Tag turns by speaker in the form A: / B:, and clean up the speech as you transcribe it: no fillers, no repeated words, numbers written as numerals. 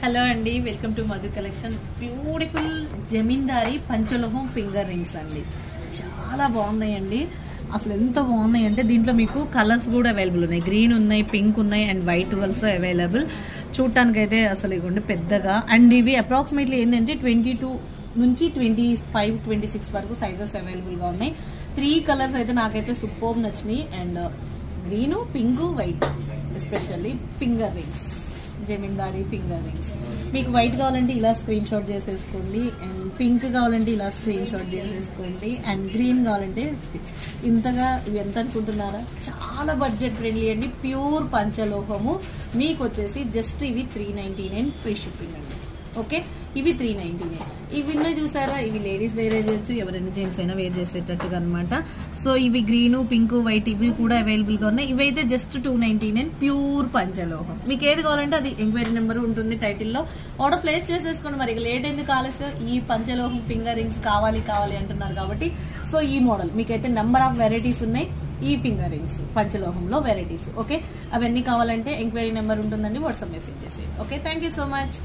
A: Hello అండి, welcome to Madhu collection. Beautiful zamindari పంచలోహం finger rings అండి. చాలా బాగున్నాయండి. అసలు ఎంత బాగున్నాయి అంటే దీంట్లో మీకు కలర్స్ కూడా అవైలబుల్ ఉన్నాయి. గ్రీన్ ఉన్నాయి, పింక్ ఉన్నాయి అండ్ వైట్ ఆల్సో అవైలబుల్. చూడటానికి అయితే అసలు ఇవ్వండి పెద్దగా. అండ్ ఇవి అప్రాక్సిమేట్లీ ఏంటంటే 22 నుంచి 25, 26 వరకు సైజెస్ అవైలబుల్గా ఉన్నాయి. 3 కలర్స్ అయితే నాకైతే సూపర్ నచ్చినాయి. And green, pink, white, especially finger rings, zamindari finger rings. మీకు వైట్ కావాలంటే ఇలా స్క్రీన్ షాట్ చేసేసుకోండి, అండ్ పింక్ కావాలంటే ఇలా స్క్రీన్ షాట్ చేసేసుకోండి, అండ్ గ్రీన్ కావాలంటే ఇంతగా. ఇవి ఎంత అనుకుంటున్నారా? చాలా బడ్జెట్ ఫ్రెండ్లీ అండి. ప్యూర్ పంచలోహము. మీకు వచ్చేసి జస్ట్ ఇవి 399 ఫ్రీ షిప్పింగ్ అండి. ఓకే, ఇవి 399. ఇవి ఉన్నాయి చూసారా, ఇవి లేడీస్ వేర్ చేయొచ్చు, ఎవరైనా జెంట్స్ అయినా వేర్ చేసేటట్టుగా అనమాట. సో ఇవి గ్రీను, పింక్, వైట్ ఇవి కూడా అవైలబుల్గా ఉన్నాయి. ఇవైతే జస్ట్ 299 ప్యూర్ పంచలోహం. మీకు ఏది కావాలంటే అది ఎంక్వైరీ నెంబర్ ఉంటుంది టైటిల్లో. ఆర్డర్ ప్లేస్ చేసేసుకోండి. మరి లేట్ ఎందుకు ఆలస్యం? ఈ పంచలోహం ఫింగర్ రింగ్స్ కావాలి అంటున్నారు కాబట్టి సో ఈ మోడల్ మీకైతే నెంబర్ ఆఫ్ వెరైటీస్ ఉన్నాయి. ఈ ఫింగర్ రింగ్స్ పంచలోహంలో వెరైటీస్. ఓకే, అవన్నీ కావాలంటే ఎంక్వైరీ నెంబర్ ఉంటుందండి, వాట్సాప్ మెసేజ్ చేసేయండి. Okay, thank you so much.